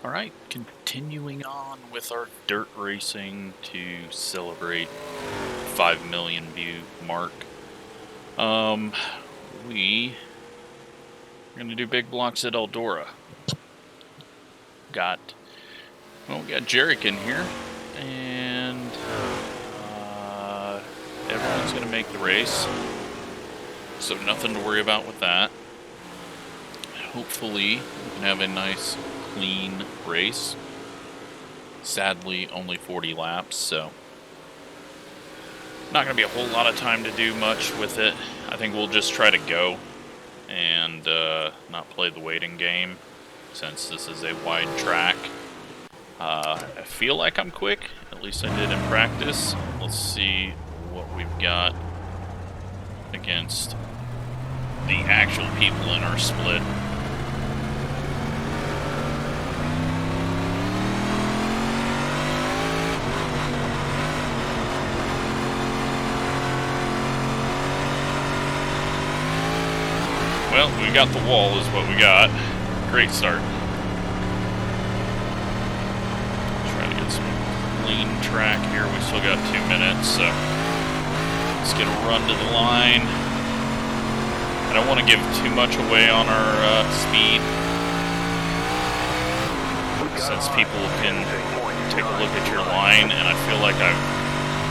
Alright, continuing on with our dirt racing to celebrate 5 million view mark. We are going to do big blocks at Eldora. We got Jarek in here, and everyone's going to make the race, so nothing to worry about with that. Hopefully, we can have a nice, clean race. Sadly, only 40 laps, so not going to be a whole lot of time to do much with it. I think we'll just try to go and not play the waiting game, since this is a wide track. I feel like I'm quick, at least I did in practice. Let's see what we've got against the actual people in our split. Well, we got the wall is what we got. Great start. Try to get some clean track here. We still got 2 minutes, so let's get a run to the line. I don't want to give too much away on our speed, since people can take a look at your line, and I feel like I've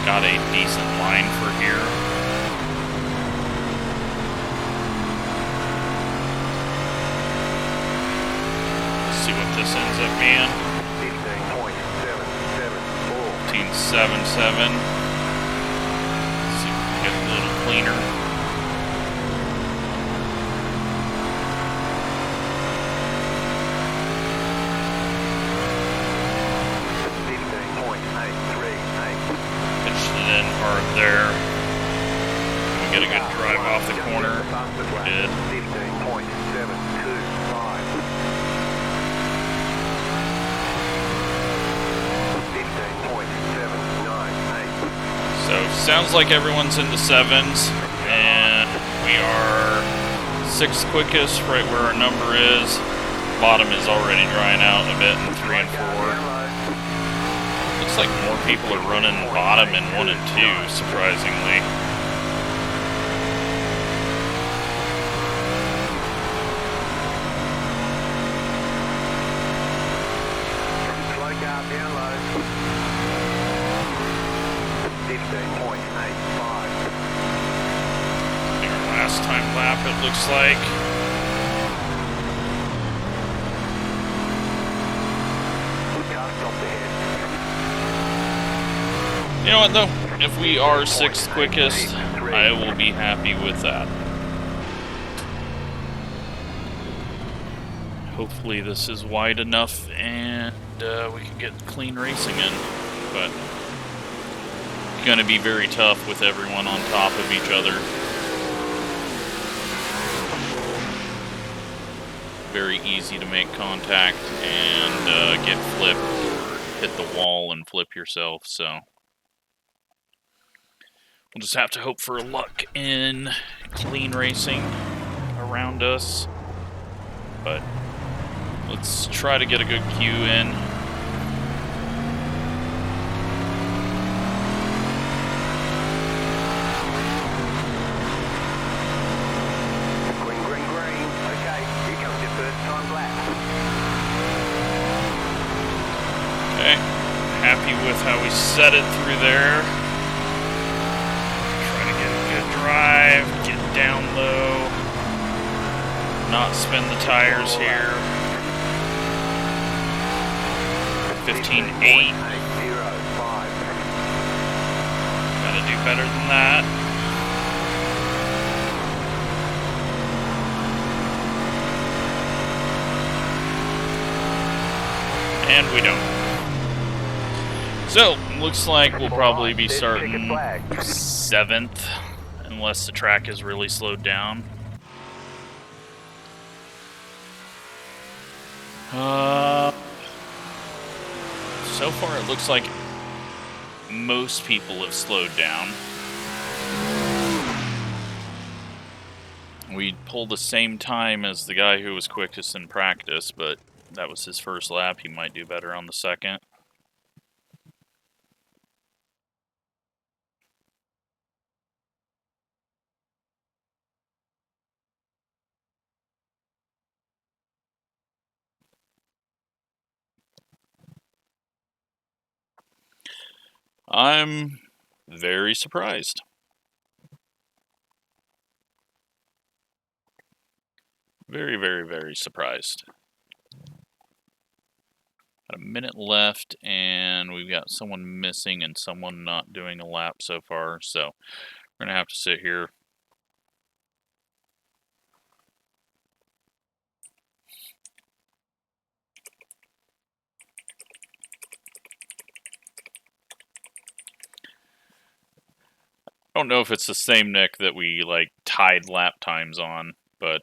got a decent line for here. See what this ends up being. 15.774. See if we can get a little cleaner. Pitched it in hard there. Can we get a good drive off the corner? We did. 15.725. So, sounds like everyone's in the 7s, and we are 6th quickest, right where our number is. Bottom is already drying out a bit in 3 and 4. Looks like more people are running bottom in 1 and 2, surprisingly. Time lap, it looks like. You know what, though? If we are 6th quickest, I will be happy with that. Hopefully this is wide enough and we can get clean racing in, but it's going to be very tough with everyone on top of each other. Very easy to make contact and get flipped or hit the wall and flip yourself, so we'll just have to hope for luck in clean racing around us, but let's try to get a good queue in. Happy with how we set it through there. Try to get a good drive, get down low, not spin the tires here. 15.8. Gotta do better than that. And we don't. So, looks like we'll probably be starting 7th, unless the track is really slowed down. So far it looks like most people have slowed down. We pulled the same time as the guy who was quickest in practice, but that was his first lap. He might do better on the second. I'm very surprised. Very, very, very surprised. Got a minute left, and we've got someone missing and someone not doing a lap so far, so we're going to have to sit here. I don't know if it's the same Nick that we, like, tied lap times on, but,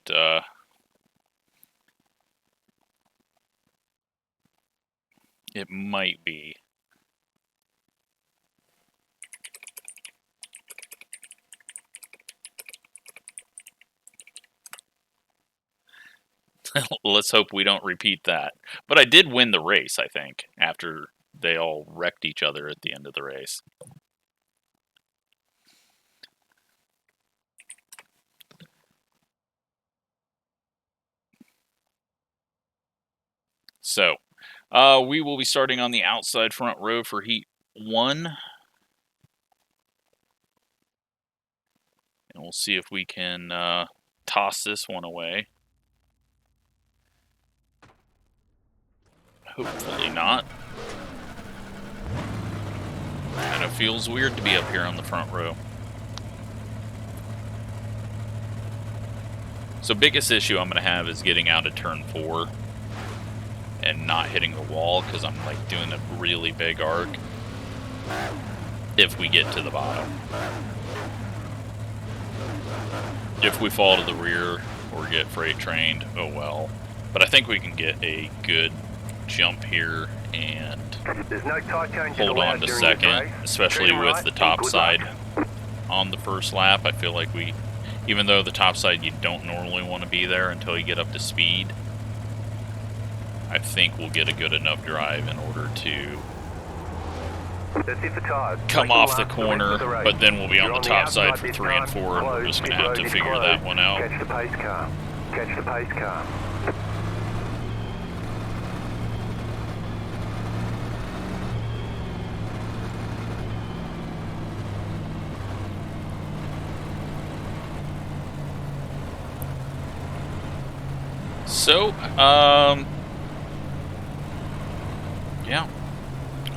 it might be. Let's hope we don't repeat that. But I did win the race, I think, after they all wrecked each other at the end of the race. So, we will be starting on the outside front row for Heat 1. And we'll see if we can toss this one away. Hopefully not. Kind of feels weird to be up here on the front row. So biggest issue I'm going to have is getting out of turn 4 and not hitting the wall, because I'm like doing a really big arc if we get to the bottom. If we fall to the rear or get freight trained, oh well. But I think we can get a good jump here and hold on to second, especially with the top side on the first lap. I feel like we, even though the top side you don't normally want to be there until you get up to speed, I think we'll get a good enough drive in order to come off the corner, but then we'll be on the top side for 3 and 4, and we're just going to have to figure that one out. Catch the pace car. Catch the pace car. So, yeah,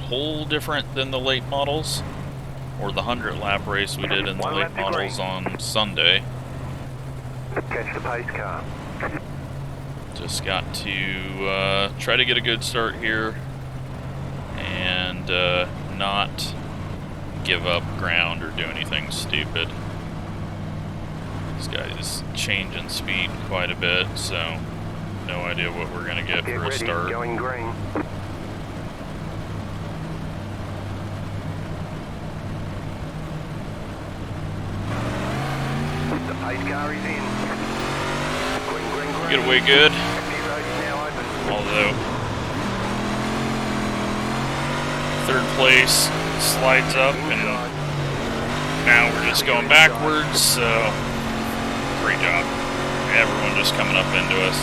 whole different than the late models, or the 100 lap race we did in the late models on Sunday. Catch the pace car. Just got to try to get a good start here and not give up ground or do anything stupid. This guy is changing speed quite a bit, so no idea what we're gonna get for a start. Going green. The pace car is in. Green, green, green. Get away good. The road is now open. Although third place slides up, and now we're just going backwards. So great job, everyone just coming up into us.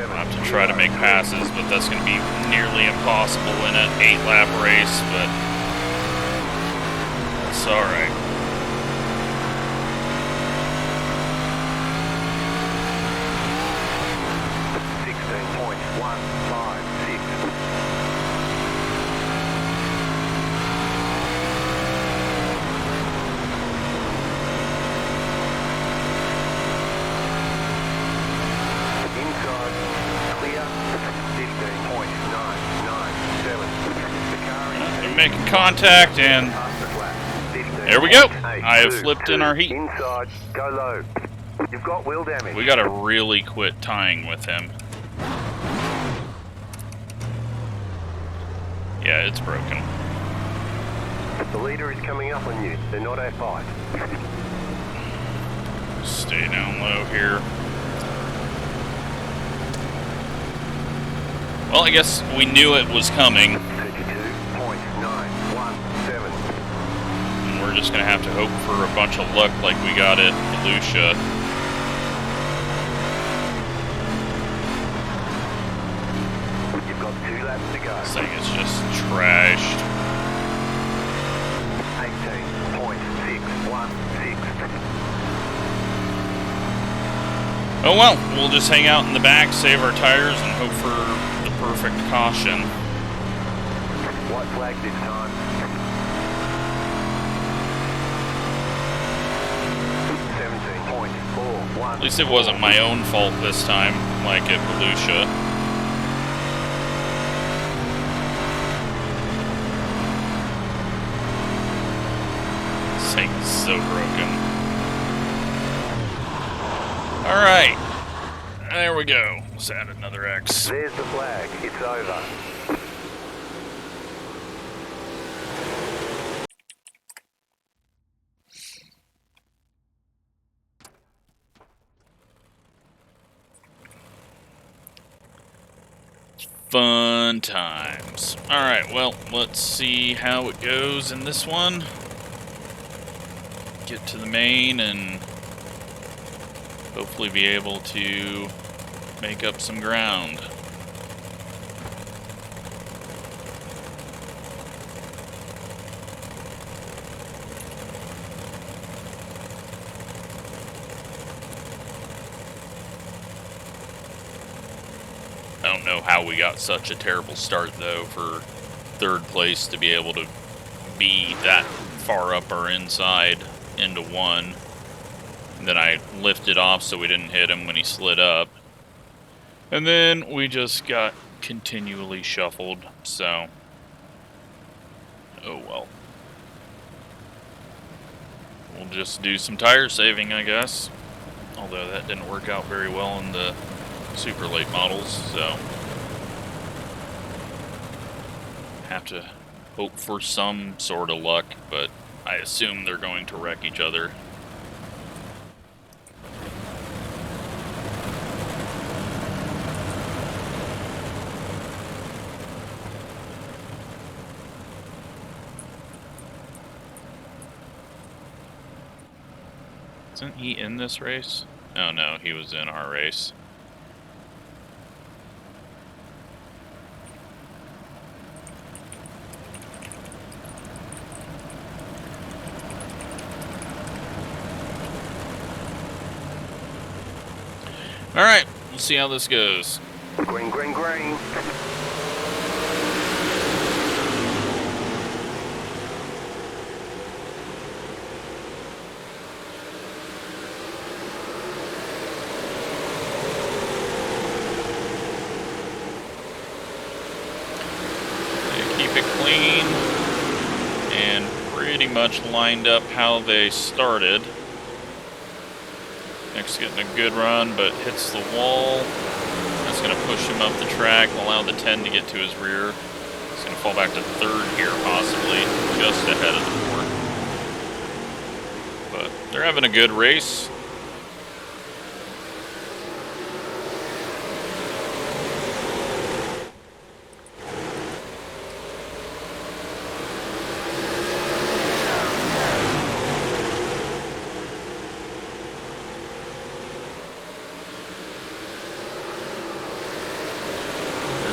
I have to try to make passes, but that's going to be nearly impossible in an 8-lap race, but that's all right. Making contact, and there we go. I have flipped in our heat. Inside, go low. You've got wheel damage. We gotta really quit tying with him. Yeah, it's broken. The leader is coming up on you. They're not at 5. Stay down low here. Well, I guess we knew it was coming. 32.917. And we're just gonna have to hope for a bunch of luck like we got at Volusia. You've got 2 laps to go. This thing is just trashed. 18.616. Oh well, we'll just hang out in the back, save our tires, and hope for the perfect caution. White flag this time. 17.41. At least it wasn't my own fault this time, like at Volusia. This thing is so broken. Alright. There we go. Let's add another X. There's the flag. It's over. Fun times. Alright, well, let's see how it goes in this one. Get to the main and hopefully be able to make up some ground. I don't know how we got such a terrible start, though, for third place to be able to be that far up our inside into one. And then I lifted off so we didn't hit him when he slid up. And then we just got continually shuffled, so... oh well. We'll just do some tire saving, I guess. Although that didn't work out very well in the super late models, so have to hope for some sort of luck, but I assume they're going to wreck each other. Isn't he in this race? Oh no, he was in our race. Alright, we'll see how this goes. Green, green, green. Keep it clean and pretty much lined up how they started. Nick's getting a good run, but hits the wall. That's going to push him up the track, allow the 10 to get to his rear. He's going to fall back to third here, possibly, just ahead of the 4. But they're having a good race.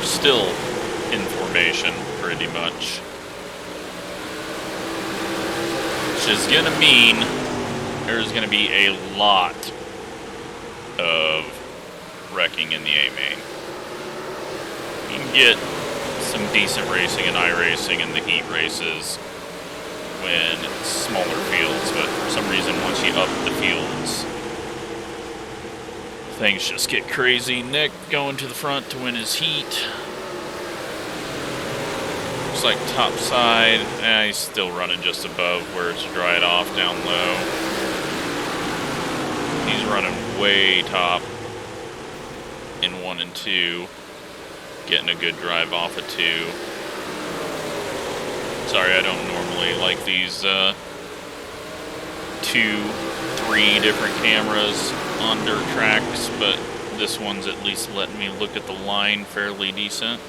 Still in formation, pretty much. Which is going to mean there's going to be a lot of wrecking in the A-main. You can get some decent racing in iRacing and the heat races when it's smaller fields, but for some reason once you up the fields, things just get crazy. Nick going to the front to win his heat. Looks like top side. He's still running just above where it's dried off down low. He's running way top in 1 and 2. Getting a good drive off of 2. Sorry, I don't normally like these 2-3 3 different cameras on dirt tracks, but this one's at least letting me look at the line fairly decent.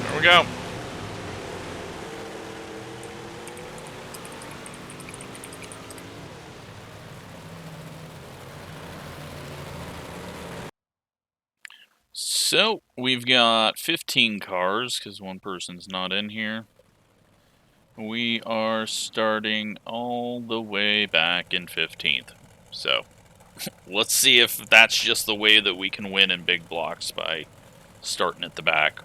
There we go. So, we've got 15 cars, because one person's not in here. We are starting all the way back in 15th. So, let's see if that's just the way that we can win in big blocks by starting at the back.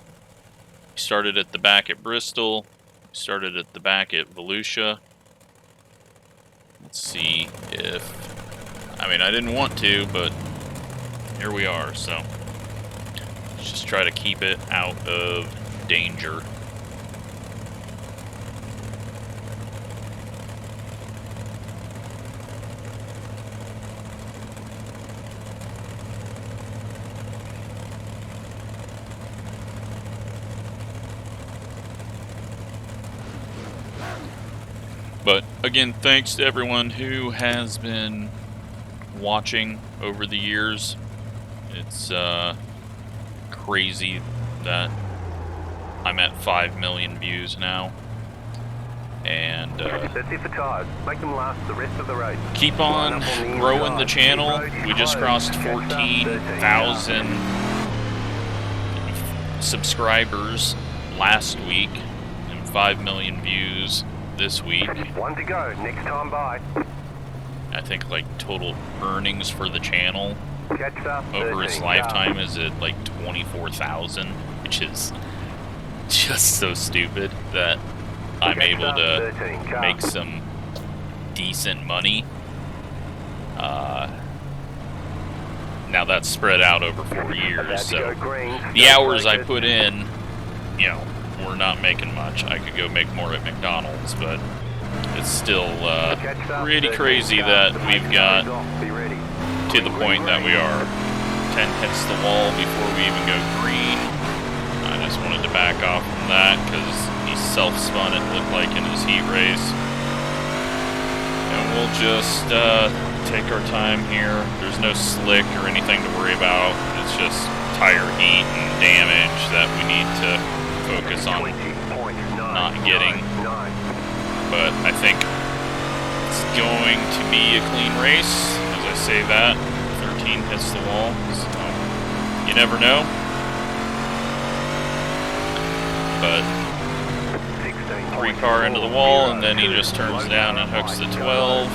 We started at the back at Bristol. We started at the back at Volusia. Let's see if... I mean, I didn't want to, but here we are, so... just try to keep it out of danger. But again, thanks to everyone who has been watching over the years. It's crazy that I'm at 5 million views now, and That's it for tires. Make them last the rest of the race. keep on growing the channel. We just crossed 14,000 subscribers last week and 5 million views this week. One to go. Next time by. I think like total earnings for the channel Catch up. over its 13 lifetime is at like 24,000, which is just so stupid that I'm Catch able up, to 13 make some decent money. Now that's spread out over 4 years, so the hours I put in, you know, we're not making much. I could go make more at McDonald's, but it's still pretty crazy that we've got to the point that we are. 10 hits the wall before we even go green. I just wanted to back off from that because he self-spun, it looked like, in his heat race. And we'll just take our time here. There's no slick or anything to worry about. It's just tire heat and damage that we need to focus on not getting. But I think it's going to be a clean race. As I say that, 13 hits the wall, so you never know. But 3-car into the wall, and then he just turns down and hooks the 12.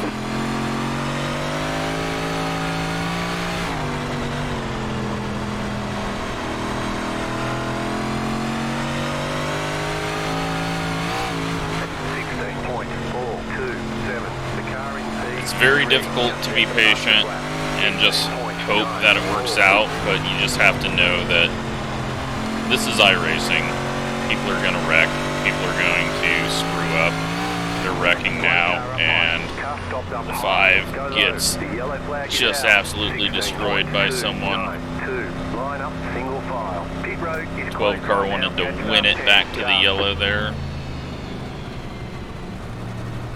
It's very difficult to be patient and just hope that it works out, but you just have to know that this is iRacing. People are going to wreck. People are going to screw up. They're wrecking now, and the 5 gets just absolutely destroyed by someone. 12-car wanted to win it back to the yellow there.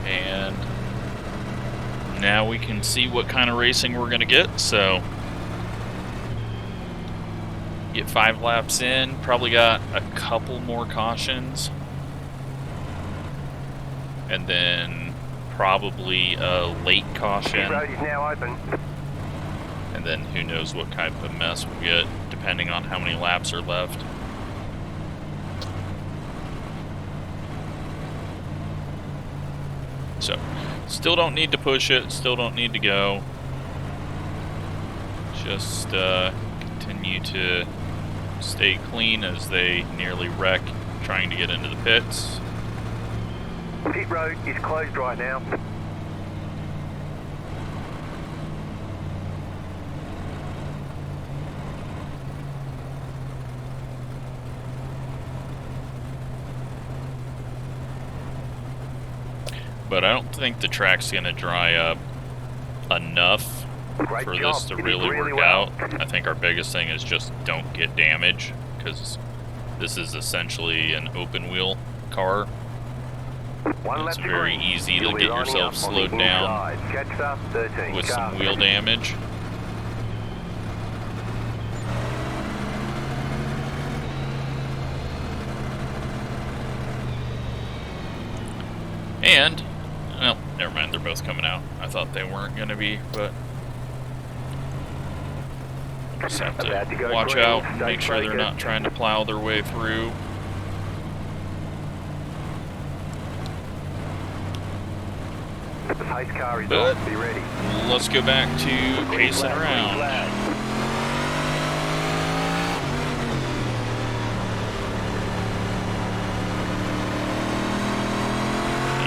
And now we can see what kind of racing we're going to get, so get 5 laps in, probably got a couple more cautions, and then probably a late caution, and then who knows what type of mess we'll get, depending on how many laps are left. So, still don't need to push it, still don't need to go. Just continue to stay clean as they nearly wreck trying to get into the pits. Pit road is closed right now. But I don't think the track's going to dry up enough for this to really work out. I think our biggest thing is just don't get damage, because this is essentially an open wheel car. It's very easy to get yourself slowed down with some wheel damage. And, well, never mind, they're both coming out. I thought they weren't going to be, but just have to watch out and make sure they're not trying to plow their way through. But let's go back to pacing around.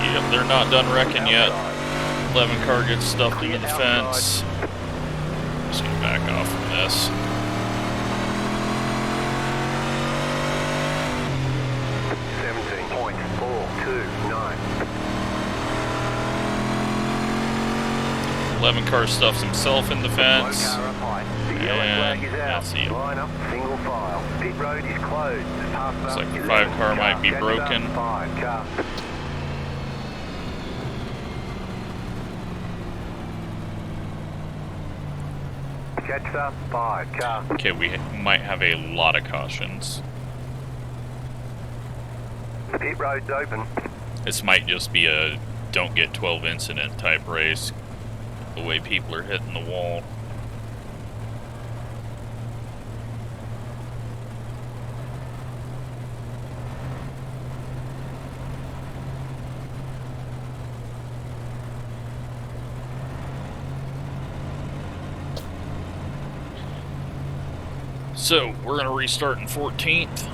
Yep, they're not done wrecking yet. 11 car gets stuffed into the fence. Just gonna back off from this. Car stuffs himself in the fence. And that's it. Looks like the 5 car might be broken. Okay, we might have a lot of cautions. Pit road's open. This might just be a don't get 12 incident type race. The way people are hitting the wall. So, we're going to restart in 14th.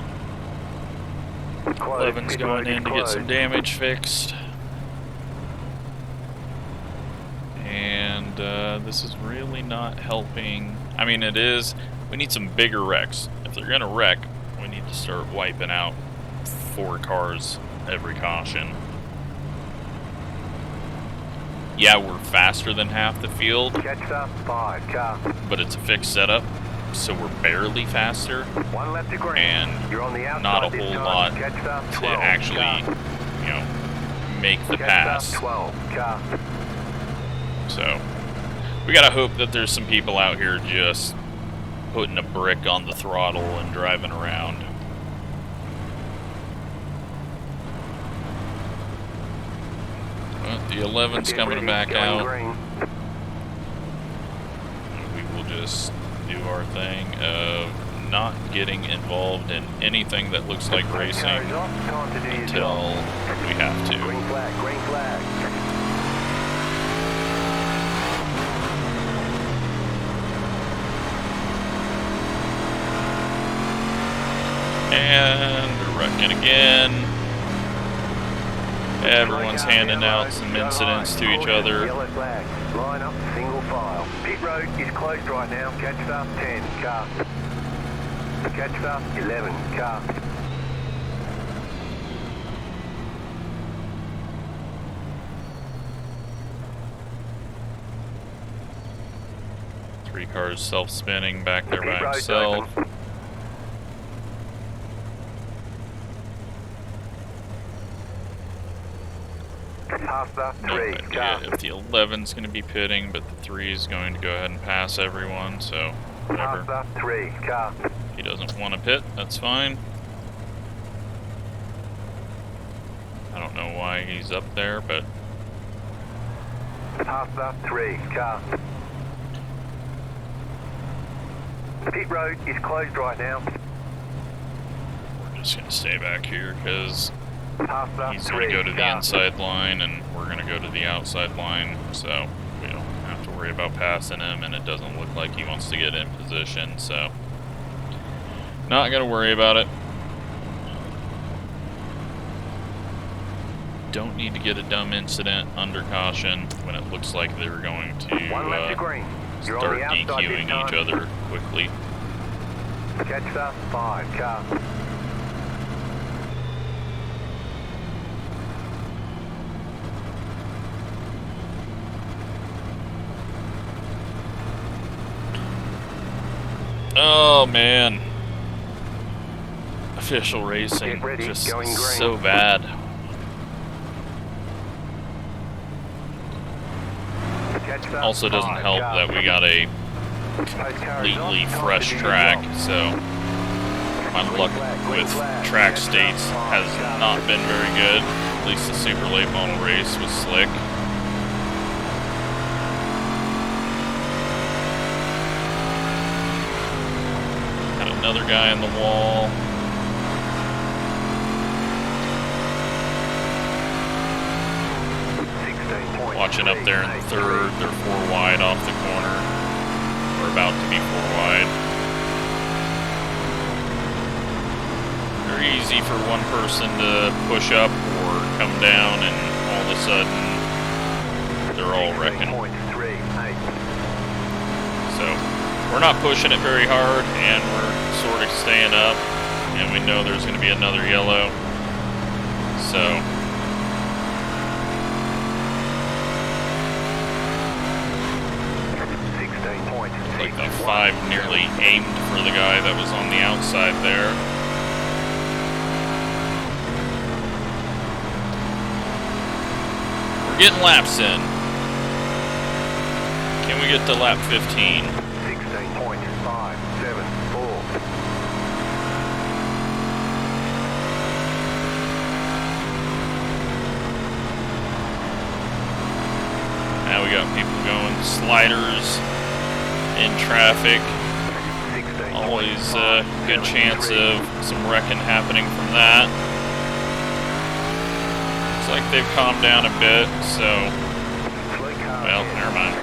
11's going in to get some damage fixed. And this is really not helping. I mean, it is. We need some bigger wrecks. If they're going to wreck, we need to start wiping out 4 cars every caution. Yeah, we're faster than half the field, but it's a fixed setup, so we're barely faster, and not a whole lot to actually, you know, make the pass. So, we gotta hope that there's some people out here just putting a brick on the throttle and driving around. Well, the 11's coming back out. We will just do our thing of not getting involved in anything that looks like racing until we have to. Green flag. And we're wrecking again. Everyone's handing out some incidents to each other. Yellow flag. Line up, single file. Pit road is closed right now. Catch start 10 car. Catch start 11 car. Three cars self-spinning back there by himself. No idea if the 11's going to be pitting, but the 3 is going to go ahead and pass everyone, so whatever. He doesn't want to pit, that's fine. I don't know why he's up there, but... Pit road is closed right now. We're just going to stay back here, because... he's going to go to the inside line, and we're going to go to the outside line, so we don't have to worry about passing him, and it doesn't look like he wants to get in position, so not going to worry about it. Don't need to get a dumb incident under caution when it looks like they're going to start DQing each other quickly. Catch up 5 car. Oh man. Official racing, just so bad. Also doesn't help that we got a completely fresh track, so my luck with track states has not been very good. At least the super late model race was slick. Got another guy in the wall. Watching up there in the third, they're 4 wide off the corner. We're about to be 4 wide. Very easy for one person to push up or come down, and all of a sudden they're all wrecking. So we're not pushing it very hard, and we're sort of staying up, and we know there's going to be another yellow. So like the 5 nearly aimed for the guy that was on the outside there. We're getting laps in. Can we get to lap 15? 16.574. Now we got people going sliders in traffic. Always a good chance of some wrecking happening from that. Looks like they've calmed down a bit, so well, never mind.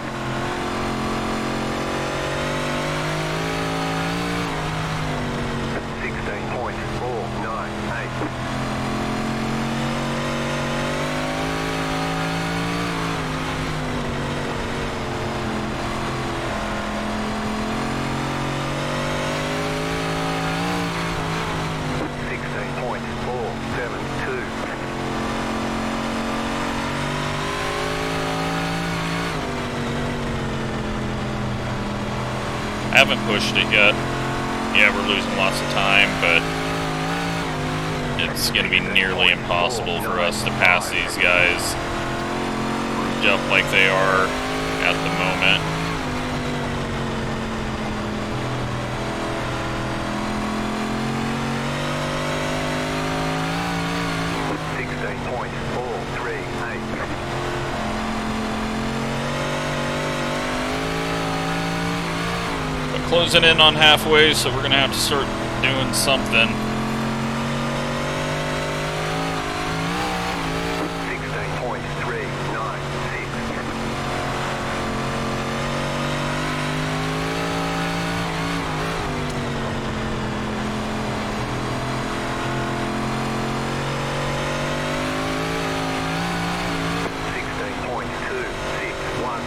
I haven't pushed it yet. Yeah, we're losing lots of time, but it's going to be nearly impossible for us to pass these guys grouped up like they are at the moment. Closing in on halfway, so we're going to have to start doing something. 16.261.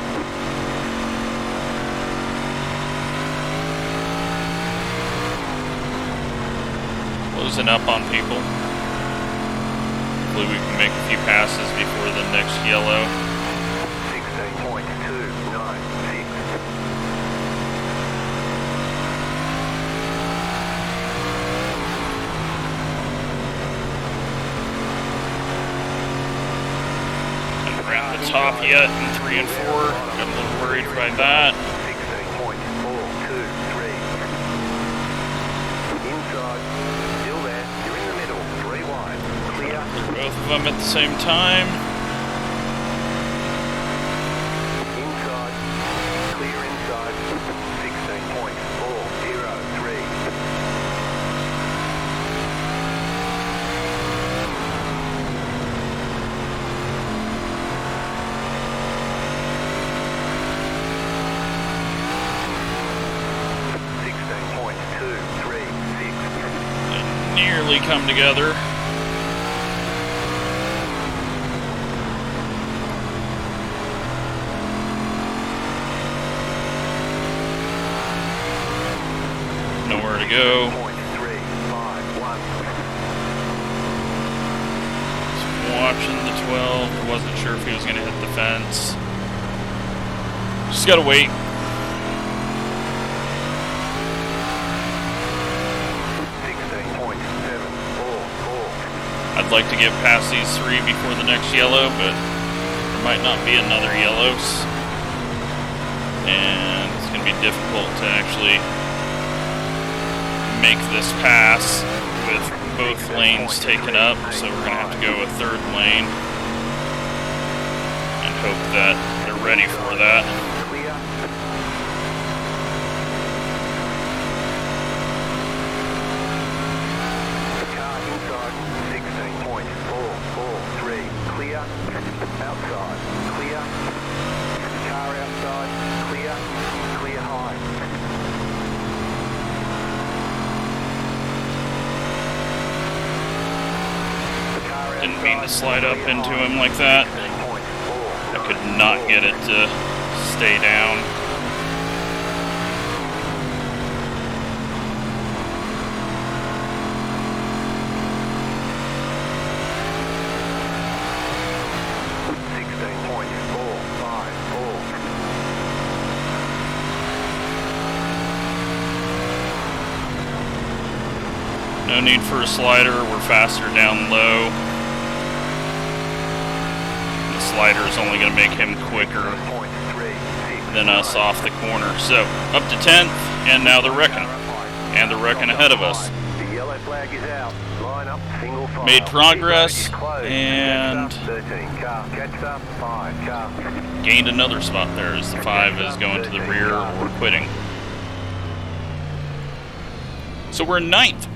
Closing up on people. Hopefully we can make a few passes before the next yellow. 16.296. Haven't round the top yet in 3 and 4. Got a little worried by that. 16.423. Inside. Still there. You're in the middle. 3 wide. Clear. Both of them at the same time. Inside. Clear inside. 16.403. Nearly come together. Nowhere to go. Just watching the 12. Wasn't sure if he was going to hit the fence. Just gotta wait. I'd like to get past these 3 before the next yellow, but there might not be another yellows. And it's going to be difficult to actually make this pass with both lanes taken up, so we're going to have to go a 3rd lane and hope that they're ready for that. Car inside 16.443, clear. Outside, clear. Car outside, clear. Clear high. Didn't mean to slide up into him like that. I could not get it to stay down. No need for a slider, we're faster down low. The slider is only going to make him quicker than us off the corner. So, up to 10th, and now they're wrecking. And they're wrecking ahead of us. The yellow flag is out. Line up, single file. Made progress, and gained another spot there as the 5 is going to the rear or quitting. So we're in 9th.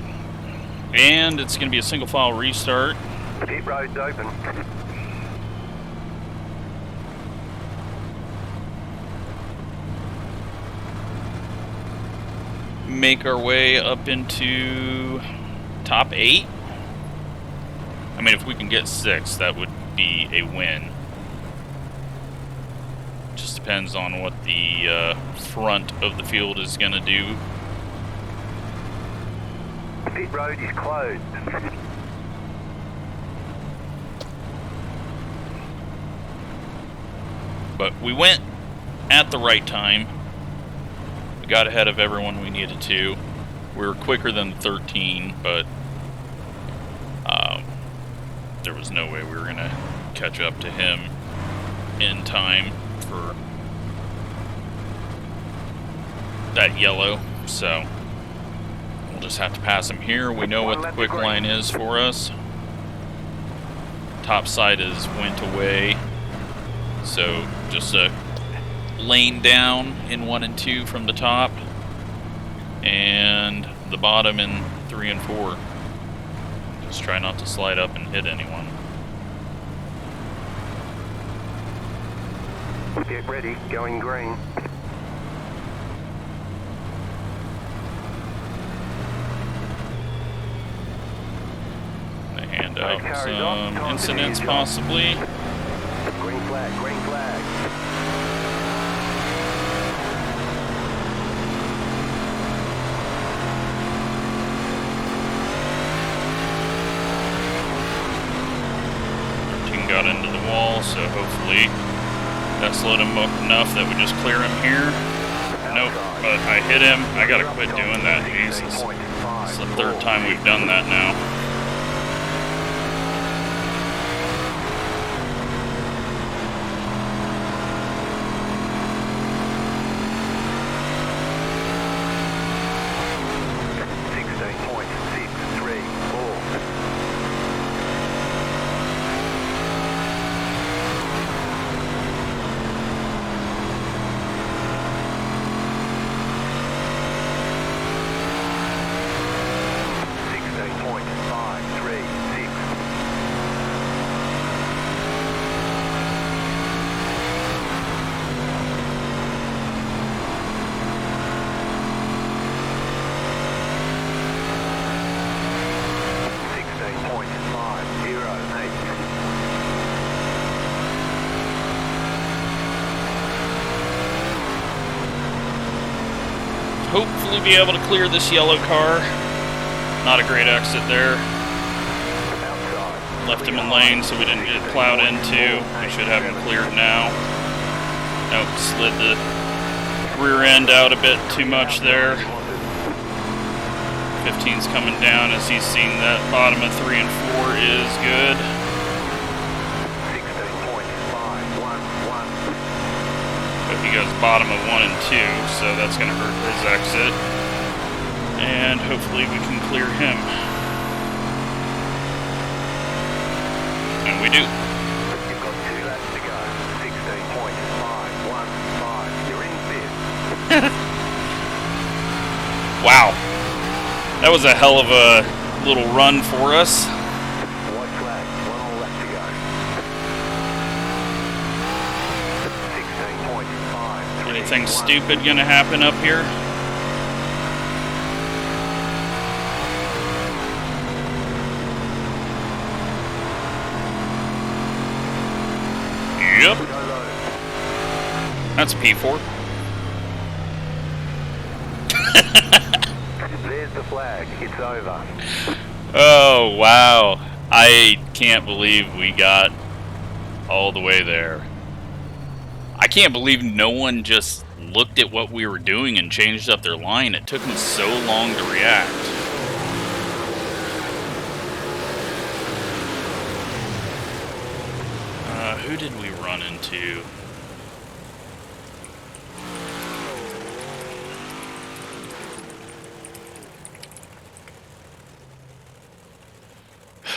And it's going to be a single file restart. Pit road's open. Make our way up into top 8. I mean, if we can get 6, that would be a win. Just depends on what the front of the field is going to do. Pit road is closed. But we went at the right time. We got ahead of everyone we needed to. We were quicker than 13, but there was no way we were going to catch up to him in time for that yellow. So we'll just have to pass him here. We know what the quick line is for us. Top side is went away. So just a lane down in 1 and 2 from the top, and the bottom in 3 and 4. Just try not to slide up and hit anyone. Get ready, going green. They hand out some incidents possibly. Green flag, green flag. Our team got into the wall, so hopefully that slowed him up enough that we just clear him here. Nope, but I hit him. I gotta quit doing that, Jesus. It's the 3rd time we've done that now. Hopefully be able to clear this yellow car. Not a great exit there. Left him in lane so we didn't get plowed into. We should have him cleared now. Nope, slid the rear end out a bit too much there. 15's coming down as he's seen that bottom of 3 and 4 is good. 16.511. But he goes bottom of 1 and 2, so that's going to hurt his exit. And hopefully we can clear him. And we do. You've got 2 laps to go. 16.515. You're in 5th. Wow. That was a hell of a little run for us. White flag. 1 more lap to go. 16.5. Anything stupid gonna happen up here? Yep. Go low. That's P4. There's the flag. It's over. Oh, wow. I can't believe we got all the way there. I can't believe no one just looked at what we were doing and changed up their line. It took them so long to react. Who did we run into?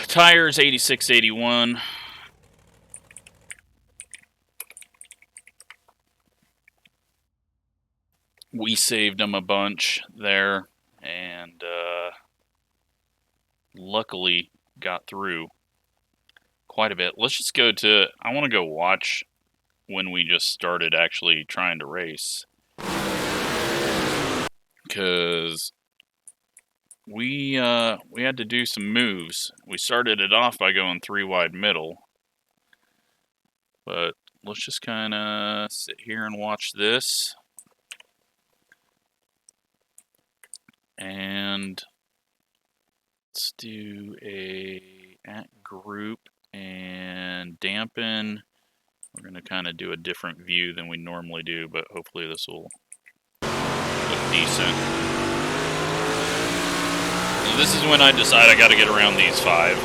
Tires 8681. We saved them a bunch there, and luckily got through quite a bit. Let's just go to, I want to go watch when we just started actually trying to race. Because we had to do some moves. We started it off by going 3 wide middle. But let's just kind of sit here and watch this. And let's do a at group and dampen. We're going to kind of do a different view than we normally do, but hopefully this will look decent. So this is when I decide I got to get around these 5.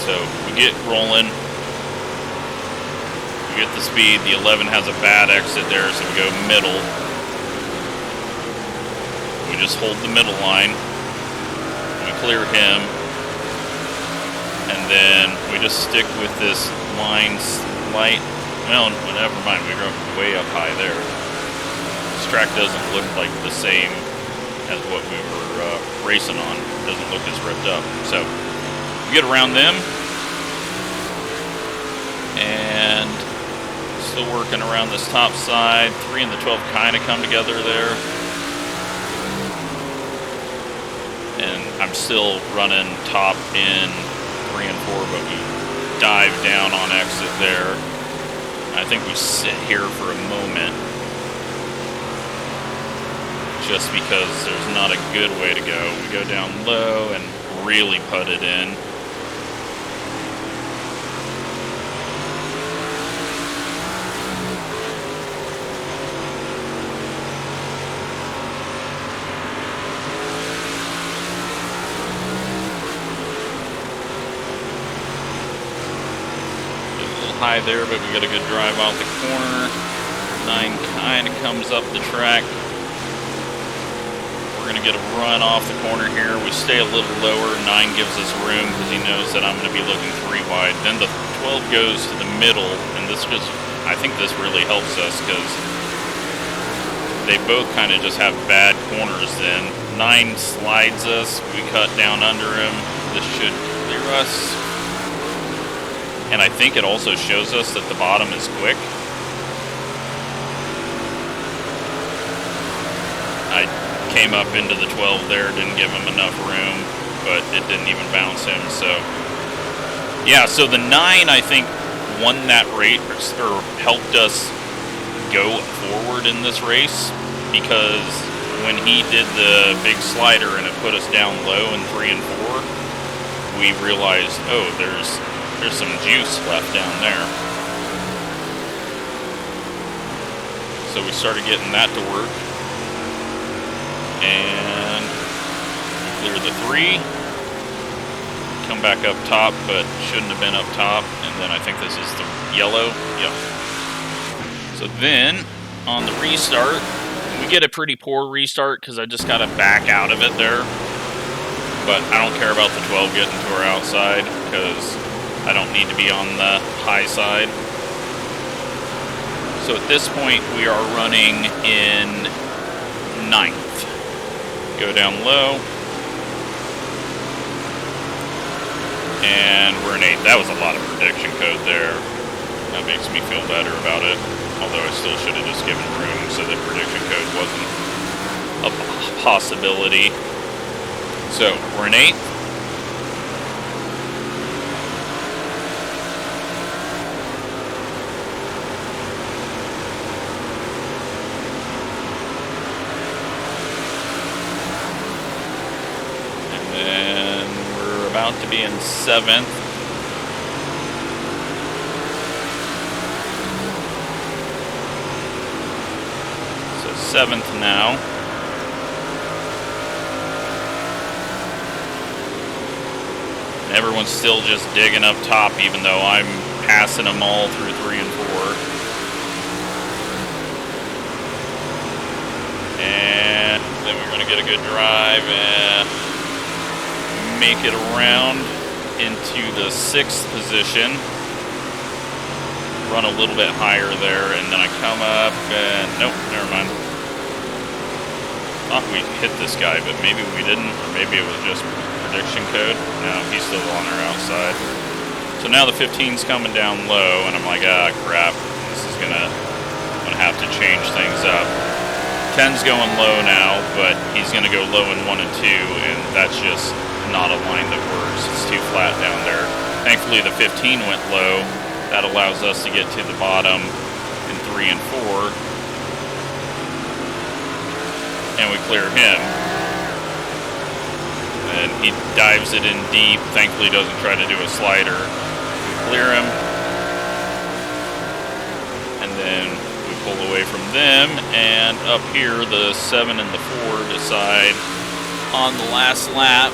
So we get rolling. We get the speed. The 11 has a bad exit there, so we go middle. We just hold the middle line. We clear him. And then we just stick with this line slight. Well, never mind. We go way up high there. This track doesn't look like the same as what we were racing on. It doesn't look as ripped up. So we get around them. And still working around this top side. 3 and the 12 kind of come together there. And I'm still running top in 3 and 4, but we dive down on exit there. I think we sit here for a moment just because there's not a good way to go. We go down low and really put it in. High there, but we got a good drive out the corner. 9 kind of comes up the track. We're going to get a run off the corner here. We stay a little lower. 9 gives us room because he knows that I'm going to be looking 3 wide. Then the 12 goes to the middle, and this just, I think this really helps us because they both kind of just have bad corners then. 9 slides us. We cut down under him. This should clear us. And I think it also shows us that the bottom is quick. I came up into the 12 there, didn't give him enough room, but it didn't even bounce him, so. Yeah, so the 9, I think, won that race, or helped us go forward in this race, because when he did the big slider and it put us down low in 3 and 4, we realized, oh, there's some juice left down there. So we started getting that to work. And clear the 3. Come back up top, but shouldn't have been up top. And then I think this is the yellow. Yep. So then, on the restart, we get a pretty poor restart because I just got to back out of it there. But I don't care about the 12 getting to our outside because I don't need to be on the high side. So at this point, we are running in 9th. Go down low. And we're in 8th. That was a lot of prediction code there. That makes me feel better about it. Although I still should have just given room so that prediction code wasn't a possibility. So, we're in 8th. And then we're about to be in 7th. So 7th now. And everyone's still just digging up top, even though I'm passing them all through 3 and 4. And then we're going to get a good drive and make it around into the 6th position. Run a little bit higher there, and then I come up and nope, never mind. Thought we hit this guy, but maybe we didn't, or maybe it was just prediction code. No, he's still on our outside. So now the 15's coming down low, and I'm like, ah, crap. This is I'm gonna have to change things up. 10's going low now, but he's gonna go low in 1 and 2, and that's just not a line that works. It's too flat down there. Thankfully, the 15 went low. That allows us to get to the bottom in 3 and 4. And we clear him. And he dives it in deep. Thankfully, doesn't try to do a slider. We clear him. And then we pull away from them. And up here, the 7 and the 4 decide on the last lap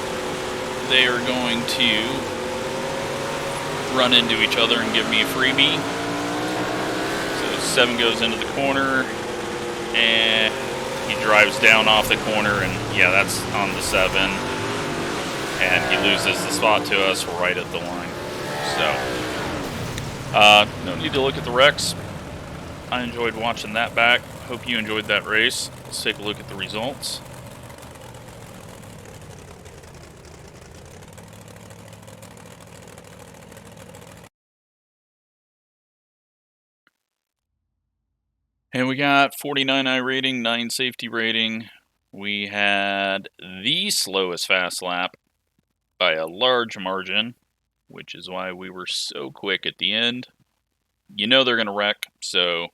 they are going to run into each other and give me a freebie. So 7 goes into the corner, and he drives down off the corner, and yeah, that's on the 7. And he loses the spot to us right at the line. So, no need to look at the wrecks. I enjoyed watching that back. Hope you enjoyed that race. Let's take a look at the results. And we got 49 iRating, 9 safety rating. We had the slowest fast lap by a large margin, which is why we were so quick at the end. You know they're going to wreck, so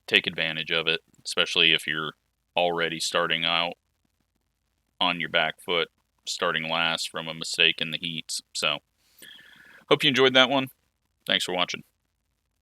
take advantage of it, especially if you're already starting out on your back foot, starting last from a mistake in the heats. So, hope you enjoyed that one. Thanks for watching.